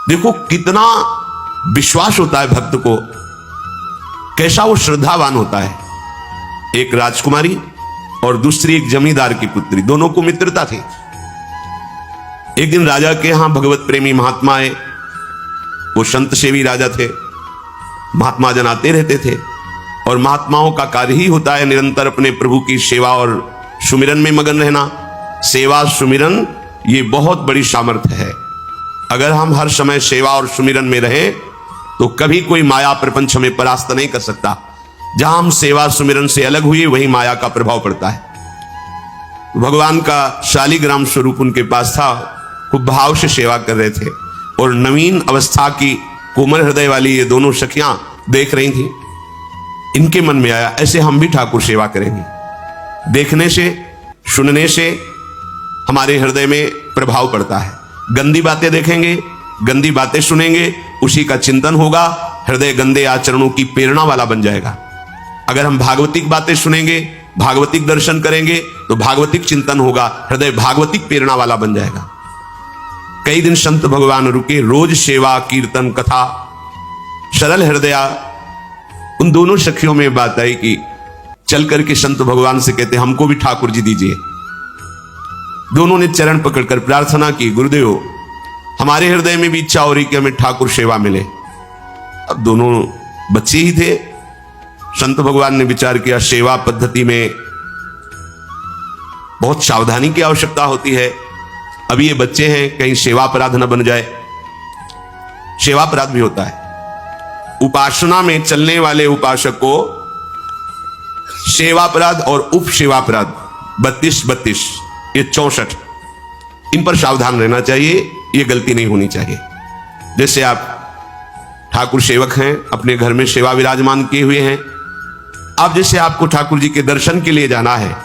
देखो कितना विश्वास होता है भक्त को, कैसा वो श्रद्धावान होता है। एक राजकुमारी और दूसरी एक जमींदार की पुत्री, दोनों को मित्रता थी। एक दिन राजा के यहां भगवत प्रेमी महात्मा आए। वो संत सेवी राजा थे, महात्मा जन आते रहते थे और महात्माओं का कार्य ही होता है निरंतर अपने प्रभु की सेवा और सुमिरन में मगन रहना। सेवा सुमिरन ये बहुत बड़ी सामर्थ्य है। अगर हम हर समय सेवा और सुमिरन में रहें तो कभी कोई माया प्रपंच हमें परास्त नहीं कर सकता। जहां हम सेवा सुमिरन से अलग हुए वहीं माया का प्रभाव पड़ता है। भगवान का शालिग्राम स्वरूप उनके पास था, खूब भाव से सेवा कर रहे थे और नवीन अवस्था की कोमल हृदय वाली ये दोनों सखियां देख रही थी। इनके मन में आया ऐसे हम भी ठाकुर सेवा करेंगे। देखने से सुनने से हमारे हृदय में प्रभाव पड़ता है। गंदी बातें देखेंगे, गंदी बातें सुनेंगे, उसी का चिंतन होगा, हृदय गंदे आचरणों की प्रेरणा वाला बन जाएगा। अगर हम भागवतिक बातें सुनेंगे, भागवतिक दर्शन करेंगे तो भागवतिक चिंतन होगा, हृदय भागवतिक प्रेरणा वाला बन जाएगा। कई दिन संत भगवान रुके, रोज सेवा कीर्तन कथा, सरल हृदया। उन दोनों सखियों में बात आई कि चल करके संत भगवान से कहते हमको भी ठाकुर जी दीजिए। दोनों ने चरण पकड़कर प्रार्थना की, गुरुदेव हमारे हृदय में भी इच्छा हो रही कि हमें ठाकुर सेवा मिले। अब दोनों बच्चे ही थे। संत भगवान ने विचार किया सेवा पद्धति में बहुत सावधानी की आवश्यकता होती है। अभी ये बच्चे हैं, कहीं सेवा अपराध न बन जाए। सेवा अपराध भी होता है। उपासना में चलने वाले उपासक को सेवा अपराध और उप सेवा अपराध 32 ये 64, इन पर सावधान रहना चाहिए। ये गलती नहीं होनी चाहिए। जैसे आप ठाकुर सेवक हैं, अपने घर में सेवा विराजमान किए हुए हैं। अब जैसे आपको ठाकुर जी के दर्शन के लिए जाना है,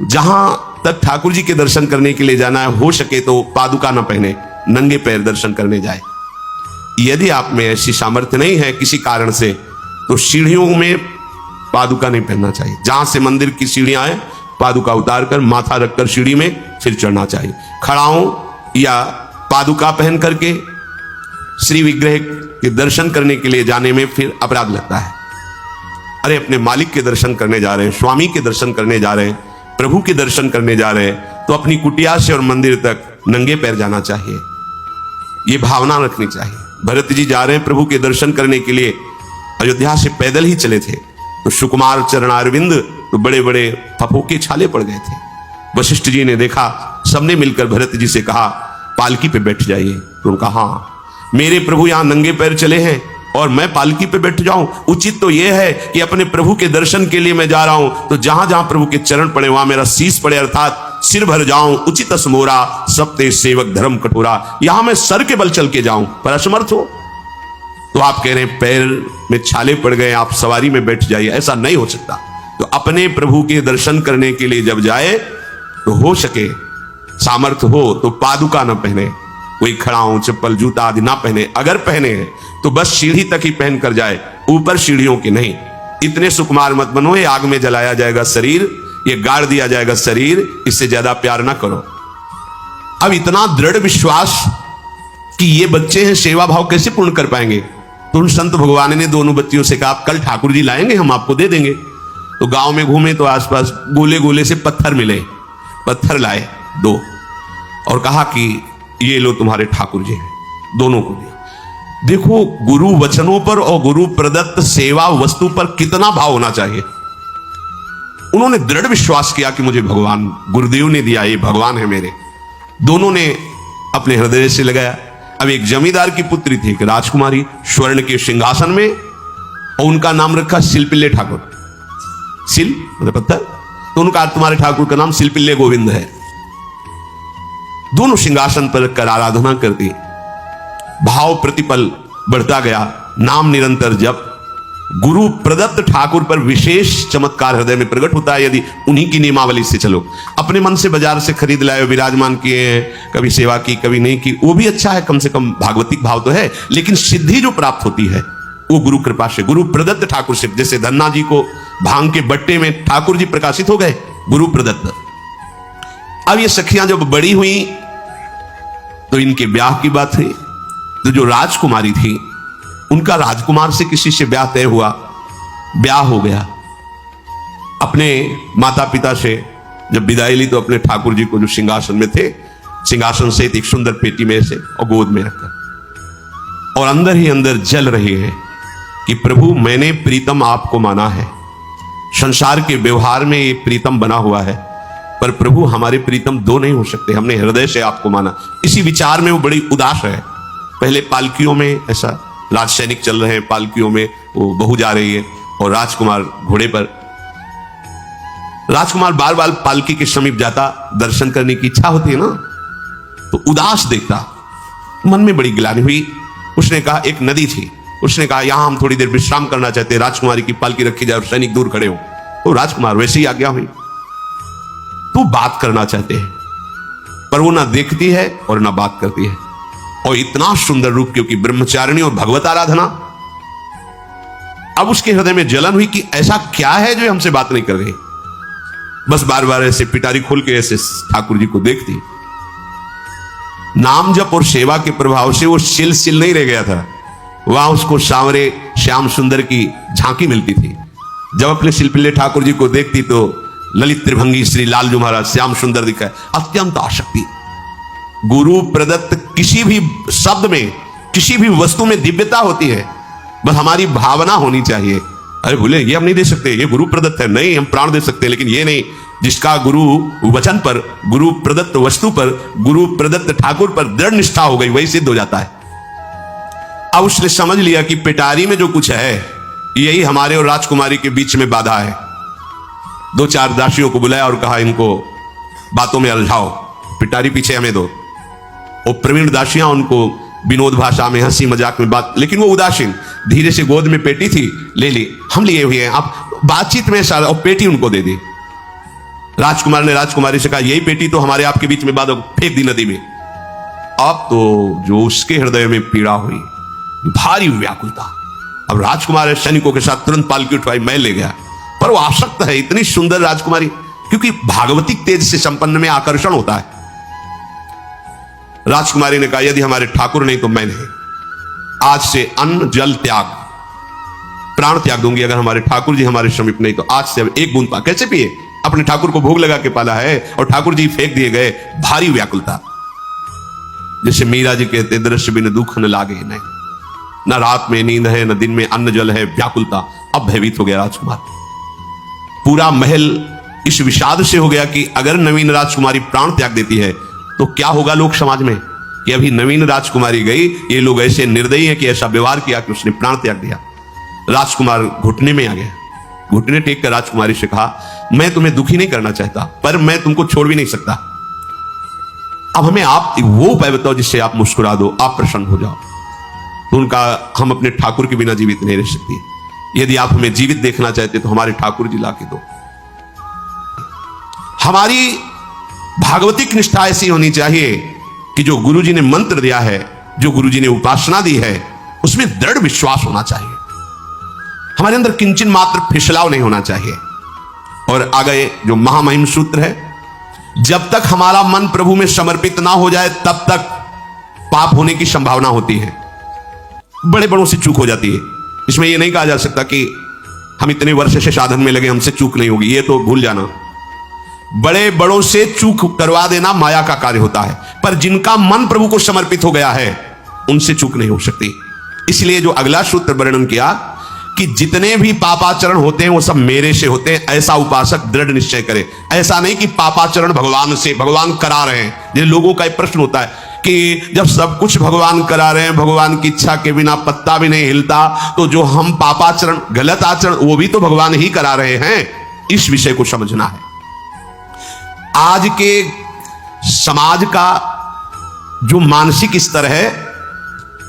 जहां तक ठाकुर जी के दर्शन करने के लिए जाना है, हो सके तो पादुका न पहने, नंगे पैर दर्शन करने जाए। यदि आप में ऐसी सामर्थ्य नहीं है किसी कारण से, तो सीढ़ियों में पादुका नहीं पहनना चाहिए। जहां से मंदिर की सीढ़ियां हैं, पादुका उतार कर माथा रखकर सीढ़ी में फिर चढ़ना चाहिए। खड़ाओं या पादुका पहन करके श्री विग्रह के दर्शन करने के लिए जाने में फिर अपराध लगता है। अरे अपने मालिक के दर्शन करने जा रहे हैं, स्वामी के दर्शन करने जा रहे हैं, प्रभु के दर्शन करने जा रहे हैं, तो अपनी कुटिया से और मंदिर तक नंगे पैर जाना चाहिए। ये भावना रखनी चाहिए। भरत जी जा रहे हैं प्रभु के दर्शन करने के लिए, अयोध्या से पैदल ही चले थे, तो सुकुमार चरणारविंद तो बड़े बड़े फफोके छाले पड़ गए थे। वशिष्ठ जी ने देखा, सबने मिलकर भरत जी से कहा पालकी पे बैठ जाइए। तो उनका हाँ, मेरे प्रभु यहां नंगे पैर चले हैं और मैं पालकी पे बैठ जाऊं? उचित तो यह है कि अपने प्रभु के दर्शन के लिए मैं जा रहा हूं, तो जहां जहां प्रभु के चरण पड़े वहां मेरा शीश पड़े, अर्थात सिर भर जाऊं। उचित असमोरा सबते सेवक धर्म कठोरा। यहां मैं सर के बल चल के जाऊं, पर असमर्थ हो। तो आप कह रहे हैं पैर में छाले पड़ गए, आप सवारी में बैठ जाइए, ऐसा नहीं हो सकता। तो अपने प्रभु के दर्शन करने के लिए जब जाए तो हो सके, सामर्थ्य हो तो पादुका न पहने, कोई खड़ाऊं चप्पल जूता आदि ना पहने। अगर पहने हैं तो बस सीढ़ी तक ही पहन कर जाए, ऊपर सीढ़ियों की नहीं। इतने सुकुमार मत बनो, ये आग में जलाया जाएगा शरीर, ये गाड़ दिया जाएगा शरीर, इससे ज्यादा प्यार ना करो। अब इतना दृढ़ विश्वास कि ये बच्चे हैं, सेवा भाव कैसे पूर्ण कर पाएंगे? तो उन संत भगवान ने दोनों बच्चियों से कहा कल ठाकुर जी लाएंगे, हम आपको दे देंगे। तो गांव में घूमे तो आसपास गोले गोले से पत्थर मिले, पत्थर लाए 2 और कहा कि ये लो तुम्हारे ठाकुर जी हैं। दोनों को दिया। देखो गुरु वचनों पर और गुरु प्रदत्त सेवा वस्तु पर कितना भाव होना चाहिए। उन्होंने दृढ़ विश्वास किया कि मुझे भगवान गुरुदेव ने दिया, ये भगवान है मेरे। दोनों ने अपने हृदय से लगाया। अब एक जमींदार की पुत्री थी, एक राजकुमारी, स्वर्ण के सिंहासन में, और उनका नाम रखा शिल्पिल्ले ठाकुर। शिल मतलब पत्थर, तो उनका तुम्हारे ठाकुर का नाम शिल्पिल्ले गोविंद है। दोनों सिंहासन पर रखकर आराधना करती, भाव प्रतिपल बढ़ता गया, नाम निरंतर जप। गुरु प्रदत्त ठाकुर पर विशेष चमत्कार हृदय में प्रकट होता है यदि उन्हीं की नियमावली से चलो। अपने मन से बाजार से खरीद लाए, विराजमान किए हैं, कभी सेवा की कभी नहीं की, वो भी अच्छा है, कम से कम भागवतिक भाव तो है। लेकिन सिद्धि जो प्राप्त होती है वो गुरु कृपा से, गुरु प्रदत्त ठाकुर से। जैसे धन्ना जी को भांग के बट्टे में ठाकुर जी प्रकाशित हो गए, गुरु प्रदत्त। अब ये सखियां जब बड़ी हुई तो इनके ब्याह की बात हुई। तो जो राजकुमारी थी उनका राजकुमार से किसी से ब्याह तय हुआ, ब्याह हो गया। अपने माता पिता से जब विदाई ली तो अपने ठाकुर जी को जो सिंहासन में थे, सिंहासन से एक सुंदर पेटी में से और गोद में रखकर, और अंदर ही अंदर जल रही है कि प्रभु मैंने प्रीतम आपको माना है, संसार के व्यवहार में ये प्रीतम बना हुआ है, पर प्रभु हमारे प्रीतम दो नहीं हो सकते, हमने हृदय से आपको माना। इसी विचार में वो बड़ी उदास है। पहले पालकियों में ऐसा राज सैनिक चल रहे हैं, पालकियों में वो बहू जा रही है और राजकुमार घोड़े पर। राजकुमार बार बार पालकी के समीप जाता, दर्शन करने की इच्छा होती है ना, तो उदास देखता, मन में बड़ी गिलानी हुई। उसने कहा, एक नदी थी, उसने कहा यहां हम थोड़ी देर विश्राम करना चाहते हैं, राजकुमारी की पालकी रखी जाए और सैनिक दूर खड़े हो। तो राजकुमार वैसे ही आज्ञा हुई। तो बात करना चाहते हैं पर वो ना देखती है और ना बात करती है, और इतना सुंदर रूप, क्योंकि ब्रह्मचारिणी और भगवत आराधना। अब उसके हृदय में जलन हुई कि ऐसा क्या है जो हमसे बात नहीं कर रही। बस बार बार ऐसे पिटारी खोल के ऐसे ठाकुर जी को देखती। नाम जप और सेवा के प्रभाव से वो सिल नहीं रह गया था, वहां उसको सांवरे श्याम सुंदर की झांकी मिलती थी। जब अपने शिल्पिल्ले ठाकुर जी को देखती तो ललित त्रिभंगी श्री लालजू महाराज श्याम सुंदर दिखाए, अत्यंत आसक्ति। गुरु प्रदत्त किसी भी शब्द में, किसी भी वस्तु में दिव्यता होती है, बस हमारी भावना होनी चाहिए। अरे बोले ये हम नहीं दे सकते, ये गुरु प्रदत्त है, नहीं हम प्राण दे सकते, लेकिन ये नहीं। जिसका गुरु वचन पर, गुरु प्रदत्त वस्तु पर, गुरु प्रदत्त ठाकुर पर दृढ़ निष्ठा हो गई, वही सिद्ध हो जाता है। अब उसने समझ लिया कि पिटारी में जो कुछ है यही हमारे और राजकुमारी के बीच में बाधा है। दो चार दासियों को बुलाया और कहा इनको बातों में उलझाओ, पिटारी पीछे हमें दो। और प्रवीण दासियां उनको विनोद भाषा में, हंसी मजाक में बात, लेकिन वो उदासीन। धीरे से गोद में पेटी थी, ले ली, हम लिए हुए हैं, आप बातचीत में सारा, और पेटी उनको दे दी। राजकुमार ने राजकुमारी से कहा यही पेटी तो हमारे आपके बीच में बात, फेंक दी नदी में। अब तो जो उसके हृदय में पीड़ा हुई, भारी व्याकुलता। अब राजकुमार सैनिकों के साथ तुरंत पालकी उठवाई, मैं ले गया, पर वो आसक्त है, इतनी सुंदर राजकुमारी, क्योंकि भागवतिक तेज से संपन्न में आकर्षण होता है। राजकुमारी ने कहा यदि हमारे ठाकुर नहीं तो मैं नहीं, आज से अन्न जल त्याग, प्राण त्याग दूंगी अगर हमारे ठाकुर जी हमारे समीप नहीं तो। आज से अब एक बूंद पा, कैसे पिए, अपने ठाकुर को भोग लगा के पाला है और ठाकुर जी फेंक दिए गए। भारी व्याकुलता, जैसे मीरा जी कहते दृश्य बिन दुख न लागे, नहीं, न रात में नींद है न दिन में अन्न जल है, व्याकुलता। अब भयभीत हो गया राजकुमार। पूरा महल इस विषाद से हो गया कि अगर नवीन राजकुमारी प्राण त्याग देती है तो क्या होगा लोक समाज में, कि अभी नवीन राजकुमारी गई, ये लोग ऐसे निर्दयी हैं कि ऐसा व्यवहार किया कि उसने प्राण त्याग दिया। राजकुमार घुटने में आ गया, घुटने टेक कर राजकुमारी से कहा मैं तुम्हें दुखी नहीं करना चाहता, पर मैं तुमको छोड़ भी नहीं सकता। अब हमें आप वो उपाय बताओ जिससे आप मुस्कुरा दो, आप प्रसन्न हो जाओ। तो उनका, हम अपने ठाकुर के बिना जीवित नहीं रह सकती, यदि आप हमें जीवित देखना चाहते तो हमारे ठाकुर जी ला के दो। हमारी भागवतिक निष्ठा ऐसी होनी चाहिए कि जो गुरु जी ने मंत्र दिया है, जो गुरु जी ने उपासना दी है, उसमें दृढ़ विश्वास होना चाहिए। हमारे अंदर किंचन मात्र फिसलाव नहीं होना चाहिए। और आगे जो महामहिम सूत्र है, जब तक हमारा मन प्रभु में समर्पित ना हो जाए तब तक पाप होने की संभावना होती है, बड़े बड़ों से चूक हो जाती है। इसमें यह नहीं कहा जा सकता कि हम इतने वर्ष से साधन में लगे हमसे चूक नहीं होगी, ये तो भूल जाना। बड़े बड़ों से चूक करवा देना माया का कार्य होता है, पर जिनका मन प्रभु को समर्पित हो गया है उनसे चूक नहीं हो सकती। इसलिए जो अगला सूत्र वर्णन किया कि जितने भी पापाचरण होते हैं वो सब मेरे से होते हैं, ऐसा उपासक दृढ़ निश्चय करे। ऐसा नहीं कि पापाचरण भगवान से, भगवान करा रहे हैं। ये लोगों का एक प्रश्न होता है कि जब सब कुछ भगवान करा रहे हैं, भगवान की इच्छा के बिना पत्ता भी नहीं हिलता, तो जो हम पापाचरण, गलत आचरण, वो भी तो भगवान ही करा रहे हैं। इस विषय को समझना है। आज के समाज का जो मानसिक स्तर है,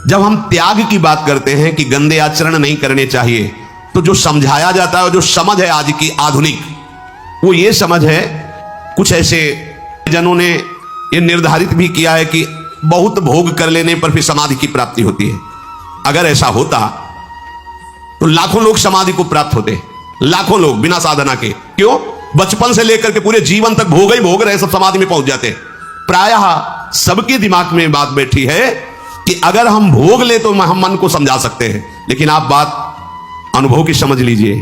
जब हम त्याग की बात करते हैं कि गंदे आचरण नहीं करने चाहिए, तो जो समझाया जाता है, जो समझ है आज की आधुनिक, वो ये समझ है, कुछ ऐसे जनों ने ये निर्धारित भी किया है कि बहुत भोग कर लेने पर फिर समाधि की प्राप्ति होती है। अगर ऐसा होता तो लाखों लोग समाधि को प्राप्त होते, लाखों लोग बिना साधना के। क्यों? बचपन से लेकर के पूरे जीवन तक भोग ही भोग रहे, सब समाधि में पहुंच जाते। प्रायः सबके दिमाग में बात बैठी है कि अगर हम भोग ले तो हम मन को समझा सकते हैं, लेकिन आप बात अनुभव की समझ लीजिए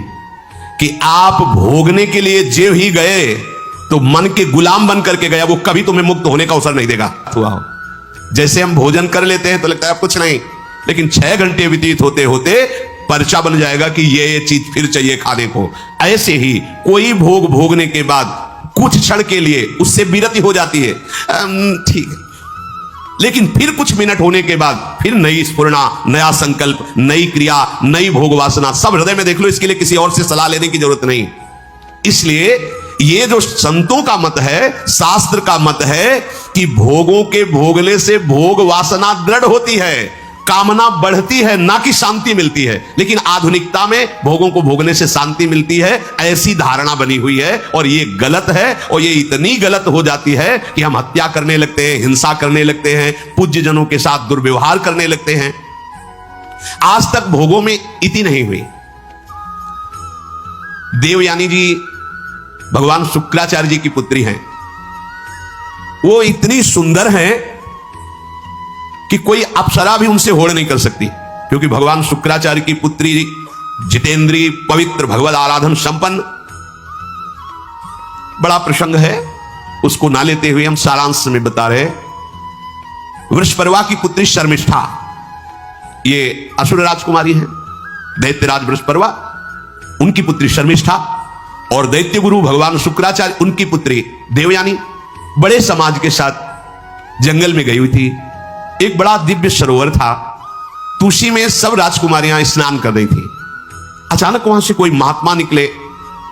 कि आप भोगने के लिए जो ही गए तो मन के गुलाम बन करके गया, वो कभी तुम्हें मुक्त होने का अवसर नहीं देगा। जैसे हम भोजन कर लेते हैं तो लगता है कुछ नहीं, लेकिन 6 घंटे व्यतीत होते होते पर्चा बन जाएगा कि ये चीज फिर चाहिए खाने को। ऐसे ही कोई भोग भोगने के बाद कुछ क्षण के लिए उससे विरति हो जाती है, ठीक है, लेकिन फिर कुछ मिनट होने के बाद फिर नई स्फुरणा, नया संकल्प, नई क्रिया, नई भोग वासना सब हृदय में देख लो। इसके लिए किसी और से सलाह लेने की जरूरत नहीं। इसलिए ये जो संतों का मत है, शास्त्र का मत है कि भोगों के भोगने से भोग वासना दृढ़ होती है, कामना बढ़ती है, ना कि शांति मिलती है। लेकिन आधुनिकता में भोगों को भोगने से शांति मिलती है, ऐसी धारणा बनी हुई है, और ये गलत है। और ये इतनी गलत हो जाती है कि हम हत्या करने लगते हैं, हिंसा करने लगते हैं, पूज्य जनों के साथ दुर्व्यवहार करने लगते हैं। आज तक भोगों में इति नहीं हुई। देवयानी जी भगवान शुक्राचार्य जी की पुत्री हैं। वो इतनी सुंदर हैं कि कोई अप्सरा भी उनसे होड़ नहीं कर सकती, क्योंकि भगवान शुक्राचार्य की पुत्री जितेंद्री, पवित्र, भगवत आराधन संपन्न। बड़ा प्रसंग है, उसको ना लेते हुए हम सारांश में बता रहे। वृषपर्वा की पुत्री शर्मिष्ठा, ये असुर राजकुमारी है, दैत्यराज वृषपर्वा उनकी पुत्री शर्मिष्ठा, और दैत्य गुरु भगवान शुक्राचार्य उनकी पुत्री देवयानी बड़े समाज के साथ जंगल में गई हुई थी। एक बड़ा दिव्य सरोवर था, तुलसी में सब राजकुमारियां स्नान कर रही थी। अचानक वहां से कोई महात्मा निकले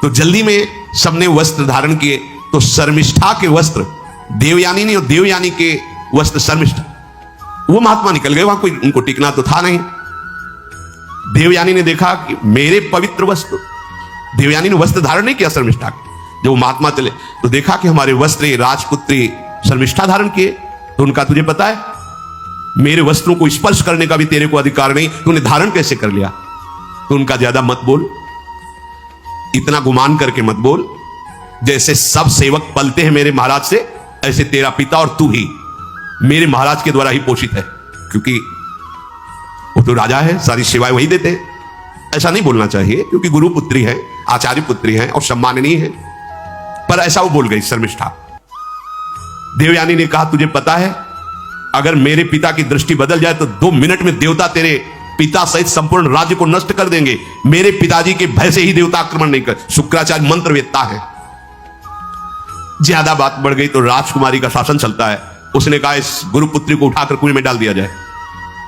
तो जल्दी में सबने वस्त्र धारण किए, तो शर्मिष्ठा के वस्त्र देवयानी ने और देवयानी के वस्त्र शर्मिष्ठा, वो महात्मा निकल गए। वहां कोई उनको टिकना तो था नहीं। देवयानी ने देखा कि मेरे पवित्र वस्त्र, देवयानी ने वस्त्र धारण नहीं किया शर्मिष्ठा के। जब वो महात्मा चले तो देखा कि हमारे वस्त्र राजपुत्री शर्मिष्ठा धारण किए। तो उनका तुझे पता है मेरे वस्त्रों को स्पर्श करने का भी तेरे को अधिकार नहीं, तूने धारण कैसे कर लिया? तो उनका ज्यादा मत बोल, इतना गुमान करके मत बोल। जैसे सब सेवक पलते हैं मेरे महाराज से, ऐसे तेरा पिता और तू भी मेरे महाराज के द्वारा ही पोषित है, क्योंकि वो तो राजा है, सारी सेवाएं वही देते हैं। ऐसा नहीं बोलना चाहिए, क्योंकि गुरु पुत्री है, आचार्य पुत्री है और सम्माननीय है, पर ऐसा वो बोल गई शर्मिष्ठा। देवयानी ने कहा तुझे पता है अगर मेरे पिता की दृष्टि बदल जाए तो 2 मिनट में देवता तेरे पिता सहित संपूर्ण राज्य को नष्ट कर देंगे। मेरे पिताजी के भय से ही देवता आक्रमण नहीं कर, शुक्राचार्य मंत्रवेत्ता है। ज्यादा बात बढ़ गई तो राजकुमारी का शासन चलता है। उसने कहा इस गुरुपुत्री को उठाकर कुएं में डाल दिया जाए,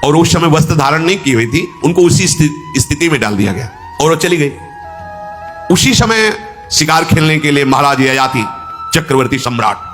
और उस समय वस्त्र धारण नहीं की हुई थी, उनको उसी स्थिति में डाल दिया गया और वो चली गई। उसी समय शिकार खेलने के लिए महाराज ययाति चक्रवर्ती सम्राट